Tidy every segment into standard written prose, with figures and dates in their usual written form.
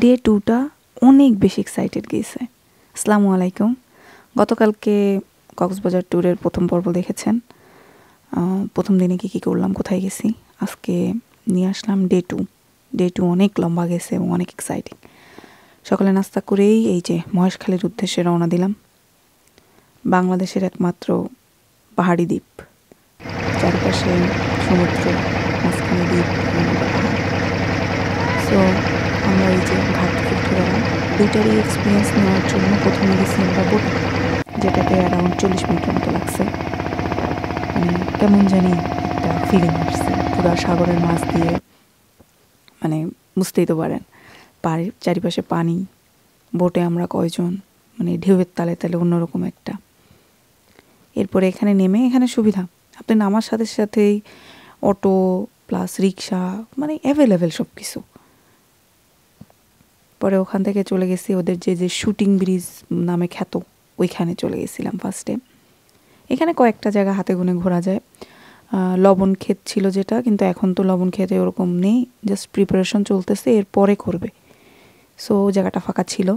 Day 2টা অনেক বেশি এক্সাইটেড গেছে। আসসালামু আলাইকুম। গতকালকে কক্সবাজার ট্যুরের প্রথম পর্ব দেখেছেন। প্রথম দিনে কী করলাম, কোথায় গেছি। আজকে নিয়ে আসলাম ডে টু অনেক লম্বা গেছে এবং অনেক এক্সাইটিং। সকালে নাস্তা করেই এই যে মহেশখালীর উদ্দেশ্যে রওনা দিলাম। বাংলাদেশের একমাত্র পাহাড়ি দ্বীপ, চারপাশে সমুদ্র, মাঝখানে দ্বীপ। সো আমরা এই যে ঘাট থেকে উঠে গেলাম। দুইটারই এক্সপিরিয়েন্স নেওয়ার জন্য প্রথমে গেছি আমরা বোটে, যেটাতে অ্যারাউন্ড 40 মিনিটের মতো লাগছে। মানে কেমন জানি একটা ফিলিং আসছে, পুরো সাগরের মাছ দিয়ে, মানে বুঝতেই তো পারেন। চারিপাশে পানি, বোটে আমরা কয়জন, মানে ঢেউয়ের তালে তালে অন্যরকম একটা। এরপরে এখানে নেমে, এখানে সুবিধা, আপনি নামার সাথে সাথেই অটো প্লাস রিক্সা, মানে অ্যাভেলেবেল সব কিছু। পরে ওখান থেকে চলে গেছি ওদের যে শুটিং ব্রিজ নামে খ্যাত, ওইখানে চলে গেছিলাম ফার্স্টে। এখানে কয়েকটা জায়গা হাতে গুনে ঘোরা যায়। লবণ ক্ষেত ছিল যেটা, কিন্তু এখন তো লবণ ক্ষেতে ওরকম নেই, জাস্ট প্রিপারেশন চলতেছে, এরপরে করবে। সো জায়গাটা ফাঁকা ছিল।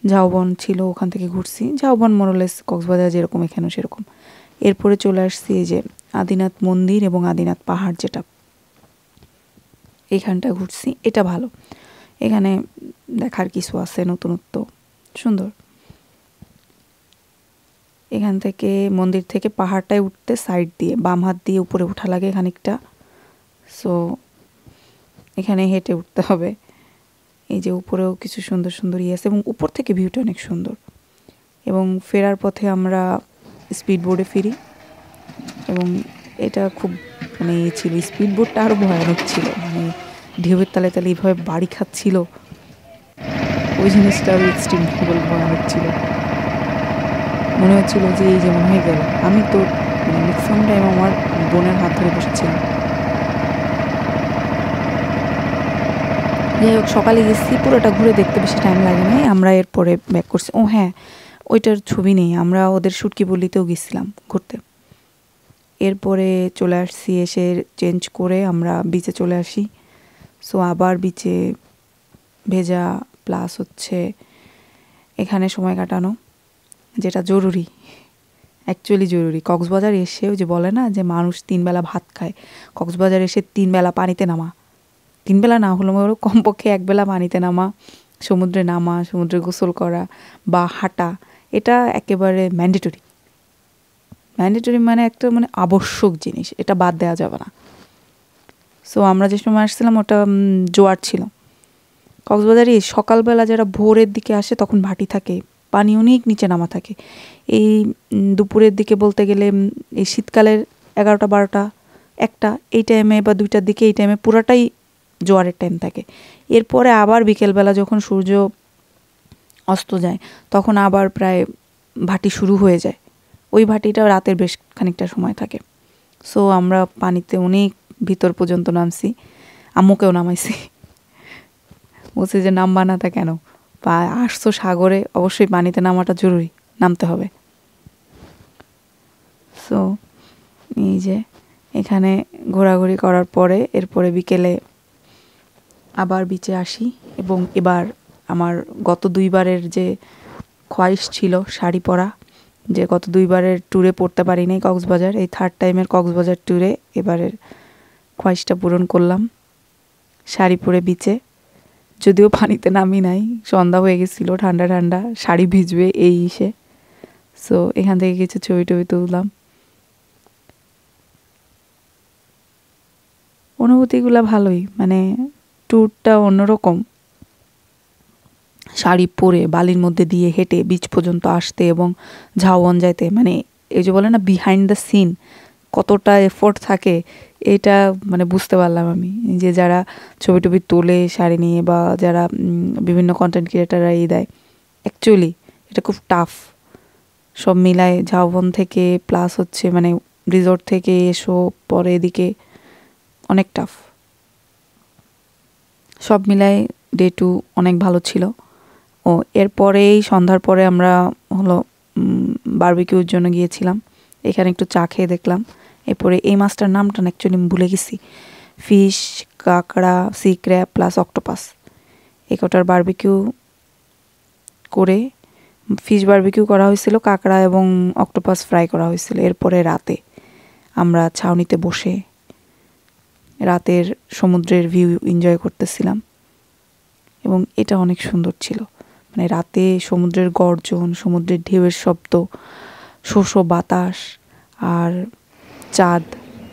ঝাউবন ছিল, ওখান থেকে ঘুরছি। ঝাউবন মোরলেস কক্সবাজার যেরকম এখানেও সেরকম। এরপরে চলে আসছি এই যে আদিনাথ মন্দির এবং আদিনাথ পাহাড়, যেটা এইখানটা ঘুরছি। এটা ভালো, এখানে দেখার কিছু আছে, নতুনত্ব, সুন্দর। এখান থেকে মন্দির থেকে পাহাড়টায় উঠতে সাইড দিয়ে বাম হাত দিয়ে উপরে উঠা লাগে খানিকটা। সো এখানে হেঁটে উঠতে হবে। এই যে উপরেও কিছু সুন্দর সুন্দর ইয়ে আছে এবং উপর থেকে ভিউটা অনেক সুন্দর। এবং ফেরার পথে আমরা স্পিড বোর্ডে ফিরি, এবং এটা খুব মানে ছিল, স্পিড বোর্ডটা আরও ভয়ানক ছিল, মানে ঢেউয়ের তালে তালে এইভাবে বাড়ি খাচ্ছিল, ওই জিনিসটা আরও এক্সট্রিম ভয়ানক ছিল। মনে হচ্ছিল যে এই যেমন হয়ে গেল। আমি তো মানে ম্যাক্সিমাম টাইম আমার বোনের হাত ধরে বসেছিলাম। যাই হোক, সকালে গেছি, পুরোটা ঘুরে দেখতে বেশি টাইম লাগে নাই। আমরা এরপরে ব্যাক করছি। ও হ্যাঁ, ওইটার ছবি নেই, আমরা ওদের শুটকি বলিতেও গেছিলাম ঘুরতে। এরপরে চলে আসছি, এসে চেঞ্জ করে আমরা বিচে চলে আসি। সো আবার বিচে ভেজা প্লাস হচ্ছে এখানে সময় কাটানো, যেটা জরুরি, অ্যাকচুয়ালি জরুরি। কক্সবাজার এসেও যে বলে না যে মানুষ 3 বেলা ভাত খায়, কক্সবাজার এসে 3 বেলা পানিতে নামা, 3 বেলা না হলেও কমপক্ষে 1 বেলা পানিতে নামা, সমুদ্রে নামা, সমুদ্রে গোসল করা বা হাঁটা, এটা একেবারে ম্যান্ডেটরি। মানে একটা মানে আবশ্যক জিনিস, এটা বাদ দেওয়া যাবে না। সো আমরা যে সময় আসছিলাম ওটা জোয়ার ছিল। কক্সবাজারে সকালবেলা যারা ভোরের দিকে আসে তখন ভাটি থাকে, পানি অনেক নিচে নামা থাকে। এই দুপুরের দিকে বলতে গেলে এই শীতকালের 11টা 12টা 1টা এই টাইমে বা 2টার দিকে, এই টাইমে পুরাটাই জোয়ারের টাইম থাকে। এরপরে আবার বিকেলবেলা যখন সূর্য অস্ত যায় তখন আবার প্রায় ভাটি শুরু হয়ে যায়। ওই ভাটিটা রাতের বেশ খানিকটা সময় থাকে। সো আমরা পানিতে অনেক ভিতর পর্যন্ত নামছি, আম্মুকেও নামাইছি। বলছি যে নামবা না তা কেন, বা আসছো সাগরে, অবশ্যই পানিতে নামাটা জরুরি, নামতে হবে। সো এই যে এখানে ঘোরাঘুরি করার পরে এরপরে বিকেলে আবার বিচে আসি। এবং এবার আমার গত 2বারের যে খোয়াইশ ছিল শাড়ি পরা, যে গত 2বারের ট্যুরে পড়তে পারি নাই কক্সবাজার, এই 3rd টাইমের কক্সবাজার ট্যুরে এবারের খোয়াইশটা পূরণ করলাম। শাড়ি পরে বিচে, যদিও পানিতে নামি নাই, সন্ধ্যা হয়ে গেছিলো, ঠান্ডা ঠান্ডা, শাড়ি ভিজবে এই ইসে। সো এখান থেকে কিছু ছবি টবি তুললাম। অনুভূতিগুলো ভালোই, মানে ট্যুরটা অন্যরকম। শাড়ি পরে বালির মধ্যে দিয়ে হেঁটে বিচ পর্যন্ত আসতে এবং ঝাউবন যাইতে, মানে এই যে বলে না বিহাইন্ড দ্য সিন, কতটা এফোর্ট থাকে এটা মানে বুঝতে পারলাম আমি। যে যারা ছবি টবি তোলে শাড়ি নিয়ে, বা যারা বিভিন্ন কন্টেন্ট ক্রিয়েটাররা এই দেয়, অ্যাকচুয়ালি এটা খুব টাফ। সব মিলায় ঝাউবন থেকে প্লাস হচ্ছে মানে রিসোর্ট থেকে এসো পরে এদিকে, অনেক টাফ। সব মিলায় ডে 2 অনেক ভালো ছিল। ও এরপরেই সন্ধ্যার পরে আমরা হলো বারবিকিউর জন্য গিয়েছিলাম। এখানে একটু চা খেয়ে দেখলাম। এরপরে এই মাছটার নামটা অ্যাকচুয়ালি ভুলে গেছি, ফিশ, কাঁকড়া, সি ক্র্যাব প্লাস অক্টোপাস, একটার বারবিকিউ করে ফিশ বারবিকিউ করা হয়েছিল, কাঁকড়া এবং অক্টোপাস ফ্রাই করা হয়েছিল। এরপরে রাতে আমরা ছাউনিতে বসে রাতের সমুদ্রের ভিউ এনজয় করতেছিলাম এবং এটা অনেক সুন্দর ছিল। মানে রাতে সমুদ্রের গর্জন, সমুদ্রের ঢেউয়ের শব্দ, শোষো বাতাস আর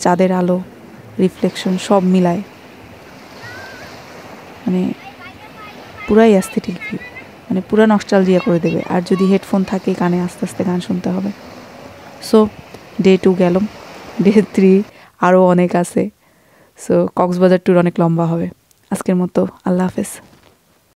চাঁদের আলো রিফ্লেকশন সব মিলায় মানে পুরাই অ্যাস্থেটিক ভিউ, মানে পুরা নস্টালজিয়া করে দেবে। আর যদি হেডফোন থাকে কানে আস্তে আস্তে গান শুনতে হবে। সো ডে 2 গেলাম, ডে 3 আরও অনেক আছে। সো কক্সবাজার ট্যুর অনেক লম্বা হবে। আজকের মতো আল্লাহ হাফেজ।